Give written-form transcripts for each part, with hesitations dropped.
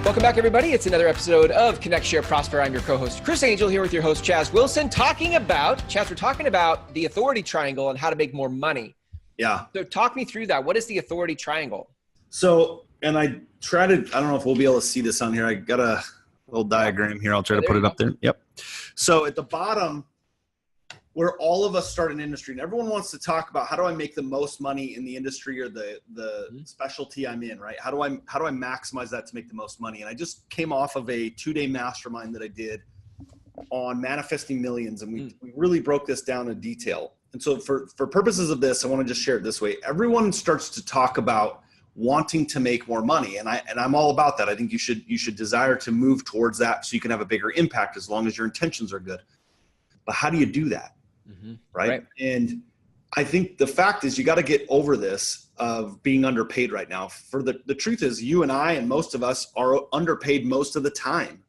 Welcome back, everybody. It's another episode of Connect, Share, Prosper. I'm your co-host, Chris Angel, here with your host, Chaz Wilson, we're talking about the authority triangle and how to make more money. Yeah. So talk me through that. What is the authority triangle? So, and I don't know if we'll be able to see this on here. I got a little diagram here. I'll try to put it up there. Yep. So at the bottom, where all of us start an industry, and everyone wants to talk about how do I make the most money in the industry or the specialty I'm in, right? How do I maximize that to make the most money? And I just came off of a 2-day mastermind that I did on manifesting millions, and we really broke this down in detail. And so for purposes of this, I want to just share it this way. Everyone starts to talk about wanting to make more money, and I'm all about that. I think you should desire to move towards that so you can have a bigger impact as long as your intentions are good. But how do you do that? Right. And I think the fact is you got to get over this of being underpaid right now. For the truth is you and I and most of us are underpaid most of the time.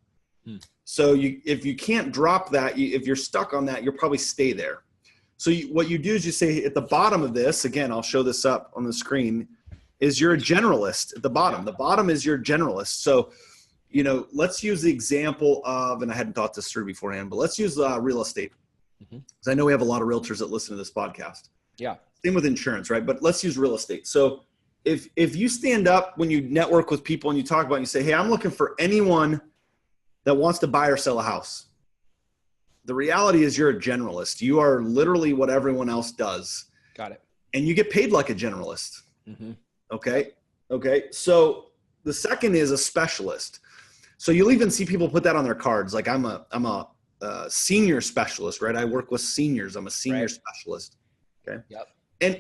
So if you can't drop that, if you're stuck on that, you'll probably stay there. So what you do is you say at the bottom of this, again, I'll show this up on the screen, is you're a generalist at the bottom. The bottom is your generalist. So, let's use the example of, and I hadn't thought this through beforehand, but let's use real estate. Because I know we have a lot of realtors that listen to this podcast. Yeah. Same with insurance, right? But let's use real estate. So if you stand up when you network with people and you talk about it and you say, hey, I'm looking for anyone that wants to buy or sell a house. The reality is you're a generalist. You are literally what everyone else does. Got it. And you get paid like a generalist. Okay. So the second is a specialist. So you'll even see people put that on their cards. Like I'm a senior specialist, right? I work with seniors. I'm a senior specialist. Okay. Yep.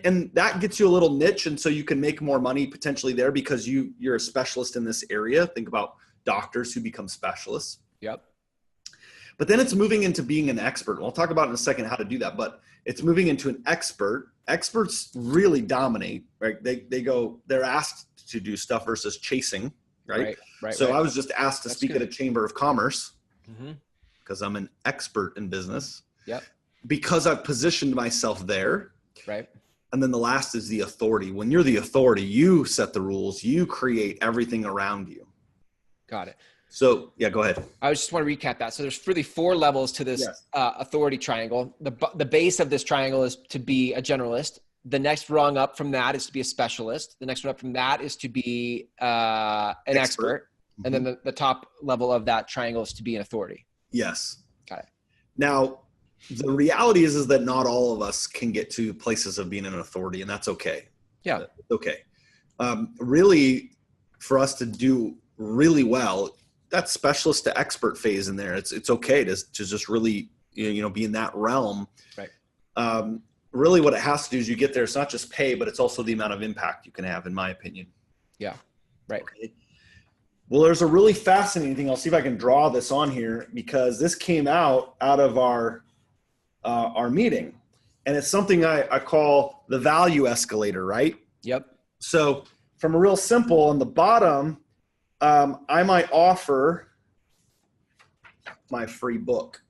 And that gets you a little niche. And so you can make more money potentially there because you're a specialist in this area. Think about doctors who become specialists. Yep. But then it's moving into being an expert. And I'll talk about in a second how to do that, but it's moving into an expert. Experts really dominate, right? They're asked to do stuff versus chasing, right? So I was just asked to speak at a chamber of commerce. Because I'm an expert in business. Yep. Because I've positioned myself there. Right. And then the last is the authority. When you're the authority, you set the rules. You create everything around you. Got it. So yeah, go ahead. I just want to recap that. So there's really 4 levels to this authority triangle. The base of this triangle is to be a generalist. The next rung up from that is to be a specialist. The next one up from that is to be an expert. And then the top level of that triangle is to be an authority. Yes. Got it. Now, the reality is that not all of us can get to places of being an authority, and that's okay. Yeah. It's okay. Really, for us to do really well, that specialist to expert phase in there, it's okay to just really, be in that realm. Right. Really what it has to do is you get there. It's not just pay, but it's also the amount of impact you can have, in my opinion. Yeah. Right. Okay. Well, there's a really fascinating thing. I'll see if I can draw this on here because this came out of our meeting, and it's something I call the value escalator, right? Yep. So from a real simple on the bottom, I might offer my free book.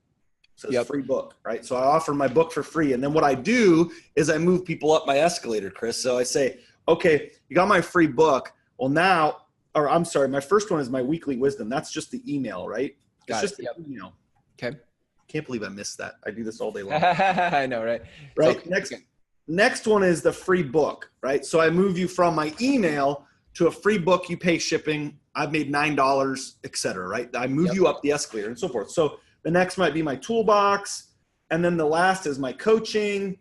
So it's free book, right? So I offer my book for free. And then what I do is I move people up my escalator, Chris. So I say, okay, you got my free book. Well, now, or I'm sorry, my first one is my weekly wisdom. That's just the email, right? Got it's it. just the email. Okay. Can't believe I missed that. I do this all day long. I know, right? Right. So, next one is the free book, right? So I move you from my email to a free book. You pay shipping. I've made $9, et cetera, right? I move you up the escalator and so forth. So the next might be my toolbox. And then the last is my coaching.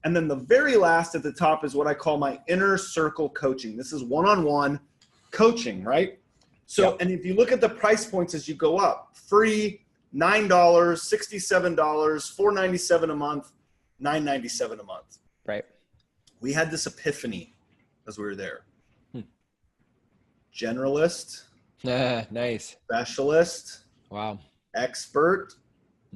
And then the very last at the top is what I call my inner circle coaching. This is one-on-one coaching, right? So, and if you look at the price points as you go up, free, $9, $67, $497 a month, $997 a month. Right. We had this epiphany as we were there. Generalist. Nice. Specialist. Wow. Expert.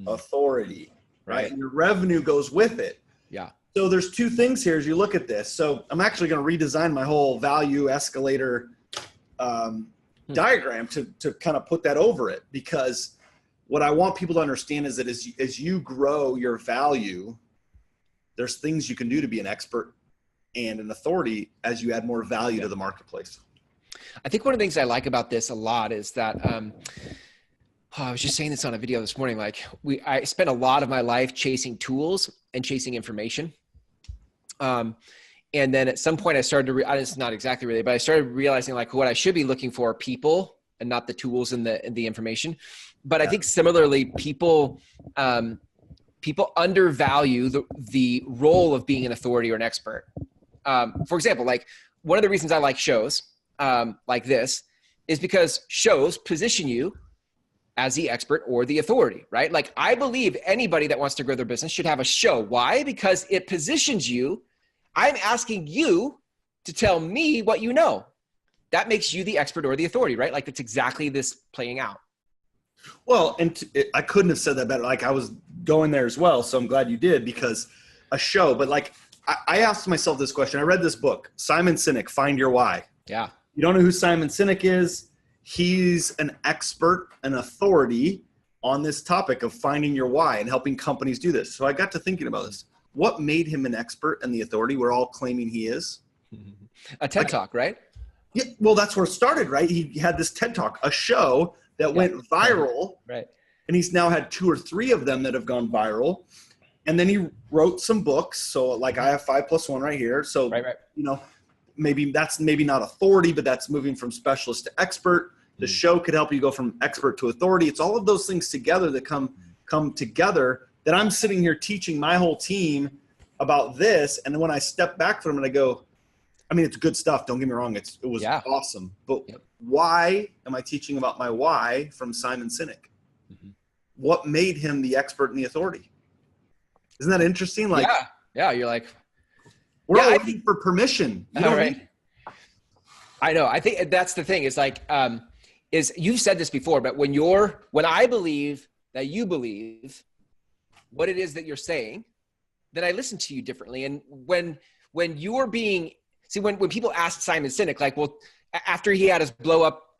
Authority. Right. And your revenue goes with it. Yeah. So there's 2 things here as you look at this. So I'm actually going to redesign my whole value escalator diagram to kind of put that over it because, what I want people to understand is that as you grow your value, there's things you can do to be an expert and an authority as you add more value to the marketplace. I think one of the things I like about this a lot is that, I was just saying this on a video this morning. Like I spent a lot of my life chasing tools and chasing information. And then at some point I started to, it's not exactly really, but I started realizing like what I should be looking for are people and not the tools and the information. But I think similarly, people undervalue the role of being an authority or an expert. For example, like one of the reasons I like shows like this is because shows position you as the expert or the authority, right? Like I believe anybody that wants to grow their business should have a show. Why? Because it positions you. I'm asking you to tell me what you know. That makes you the expert or the authority, right? Like that's exactly this playing out. Well, and I couldn't have said that better. Like I was going there as well. So I'm glad you did, because a show, but like I asked myself this question. I read this book, Simon Sinek, Find Your Why. Yeah. You don't know who Simon Sinek is? He's an expert, an authority on this topic of finding your why and helping companies do this. So I got to thinking about this. What made him an expert and the authority we're all claiming he is? A TED Talk, right? Yeah, well, that's where it started, right? He had this TED Talk, a show that went viral. Right. And he's now had 2 or 3 of them that have gone viral. And then he wrote some books. So like I have 5+1 right here. So, you know, maybe that's not authority, but that's moving from specialist to expert. The show could help you go from expert to authority. It's all of those things together that come together that I'm sitting here teaching my whole team about this. And then when I step back from it, I go, I mean, it's good stuff. Don't get me wrong. It was awesome. But why am I teaching about my why from Simon Sinek? Mm-hmm. What made him the expert and the authority? Isn't that interesting? Like, yeah. You're like, we're all looking for permission. You know, right. I know. I think that's the thing. Is like, is you've said this before, but when I believe that you believe what it is that you're saying, then I listen to you differently. And when you're being, when people ask Simon Sinek, like, well, after he had his blow up,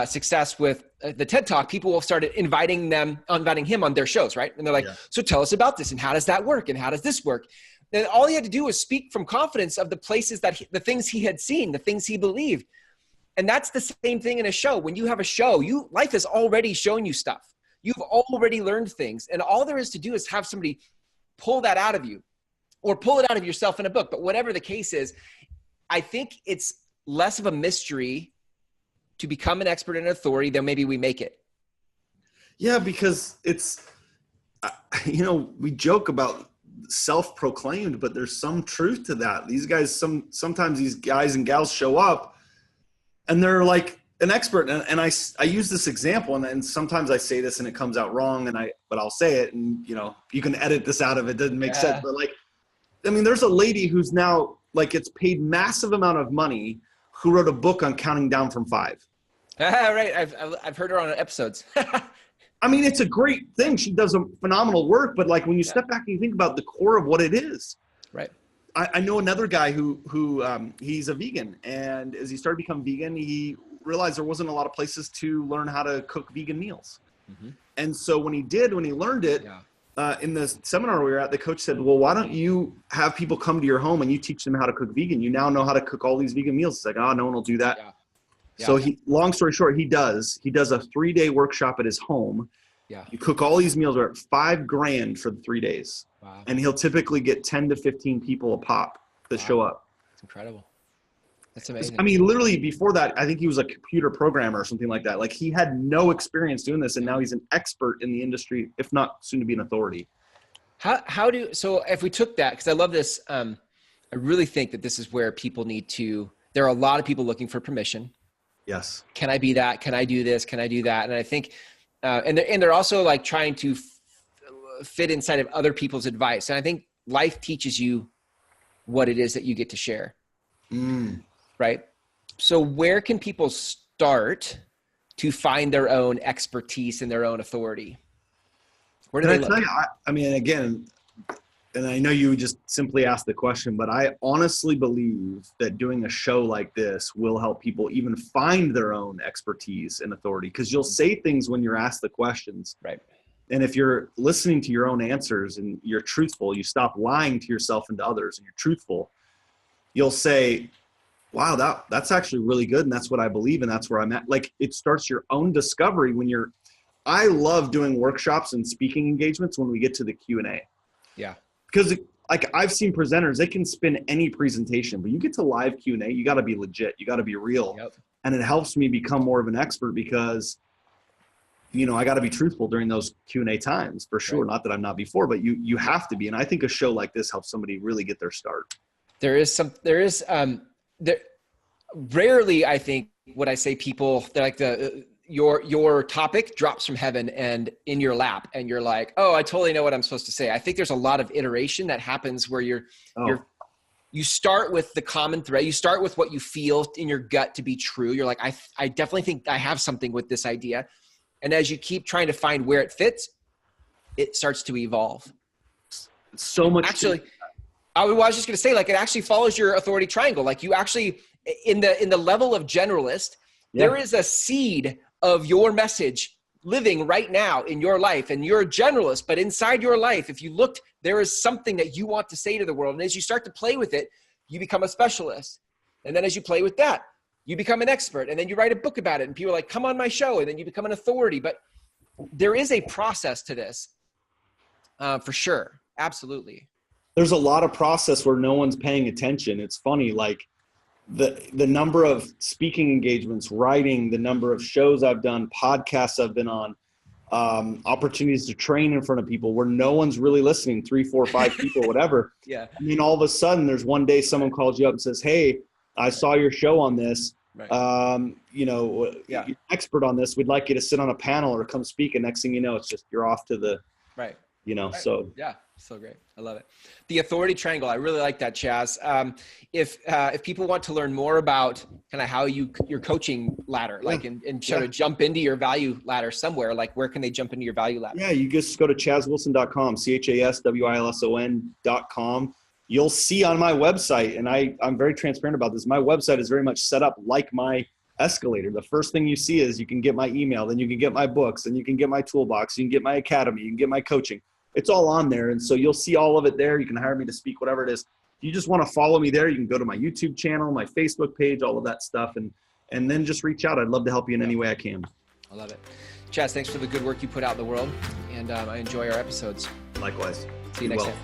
success with the TED Talk, people will start inviting him on their shows, right? And they're like, so tell us about this, and how does that work, and how does this work? And all he had to do was speak from confidence of the places that the things he had seen, the things he believed. And that's the same thing in a show. When you have a show, life has already shown you stuff. You've already learned things, and all there is to do is have somebody pull that out of you, or pull it out of yourself in a book. But whatever the case is, I think it's less of a mystery to become an expert and authority than maybe we make it. Yeah, because it's, we joke about self-proclaimed, but there's some truth to that. These guys, sometimes these guys and gals show up and they're like an expert. And I use this example, and sometimes I say this and it comes out wrong, but I'll say it, and you can edit this out if it doesn't make sense. But like, I mean, there's a lady who's now like gets paid massive amount of money who wrote a book on counting down from 5. Right. I've heard her on episodes. I mean, it's a great thing. She does a phenomenal work, but like when you step back and you think about the core of what it is. Right. I know another guy who he's a vegan, and as he started to become vegan, he realized there wasn't a lot of places to learn how to cook vegan meals. Mm-hmm. And so when he learned it, in the seminar we were at, the coach said, well, why don't you have people come to your home and you teach them how to cook vegan? You now know how to cook all these vegan meals. It's like, no one will do that. Yeah. Yeah. So long story short, he does a 3-day workshop at his home. Yeah. You cook all these meals are $5,000 for the 3 days. Wow. And he'll typically get 10 to 15 people a pop that show up. It's incredible. That's amazing. I mean, literally before that, I think he was a computer programmer or something like that. Like he had no experience doing this, and now he's an expert in the industry, if not soon to be an authority. So if we took that, because I love this, I really think that this is where people there are a lot of people looking for permission. Yes. Can I be that? Can I do this? Can I do that? And I think, and they're also like trying to fit inside of other people's advice. And I think life teaches you what it is that you get to share. Right. So where can people start to find their own expertise and their own authority? Where do they look? I mean, again, and I know you just simply asked the question, but I honestly believe that doing a show like this will help people even find their own expertise and authority, because you'll say things when you're asked the questions. Right. And if you're listening to your own answers and you're truthful, you stop lying to yourself and to others, and you're truthful, you'll say, wow, that's actually really good. And that's what I believe. And that's where I'm at. Like, it starts your own discovery I love doing workshops and speaking engagements when we get to the Q&A. Yeah. Because like I've seen presenters, they can spin any presentation, but you get to live Q&A, you got to be legit. You got to be real. Yep. And it helps me become more of an expert because, I got to be truthful during those Q&A times for sure. Right. Not that I'm not before, but you have to be. And I think a show like this helps somebody really get their start. Rarely, I think, would I say people, they're like your topic drops from heaven and in your lap and you're like, oh, I totally know what I'm supposed to say. I think there's a lot of iteration that happens where you start with the common thread. You start with what you feel in your gut to be true. You're like, I definitely think I have something with this idea. And as you keep trying to find where it fits, it starts to evolve. So much. Actually, I was just going to say, like, it actually follows your authority triangle. Like, you actually, in the level of generalist, there is a seed of your message living right now in your life, and you're a generalist, but inside your life, if you looked, there is something that you want to say to the world. And as you start to play with it, you become a specialist. And then as you play with that, you become an expert, and then you write a book about it, and people are like, come on my show. And then you become an authority. But there is a process to this, for sure. Absolutely. There's a lot of process where no one's paying attention. It's funny, like the number of speaking engagements, writing, the number of shows I've done, podcasts I've been on, opportunities to train in front of people where no one's really listening, 3, 4, 5 people, whatever. Yeah. I mean, all of a sudden there's one day someone calls you up and says, hey, I saw your show on this. Right. You're expert on this. We'd like you to sit on a panel or come speak. And next thing you know, it's just, you're off to the, right. Right. So yeah, so great. I love it. The authority triangle. I really like that, Chaz. If people want to learn more about kind of how your coaching ladder, like, and sort of jump into your value ladder somewhere, like, where can they jump into your value ladder? Yeah, you just go to chazwilson.com, CHASWILSON.com. You'll see on my website, and I'm very transparent about this. My website is very much set up like my escalator. The first thing you see is you can get my email, then you can get my books, and you can get my toolbox, you can get my academy, you can get my coaching. It's all on there. And so you'll see all of it there. You can hire me to speak, whatever it is. If you just want to follow me there, you can go to my YouTube channel, my Facebook page, all of that stuff. And then just reach out. I'd love to help you in any way I can. I love it. Chaz, thanks for the good work you put out in the world. And I enjoy our episodes. Likewise. See you next time.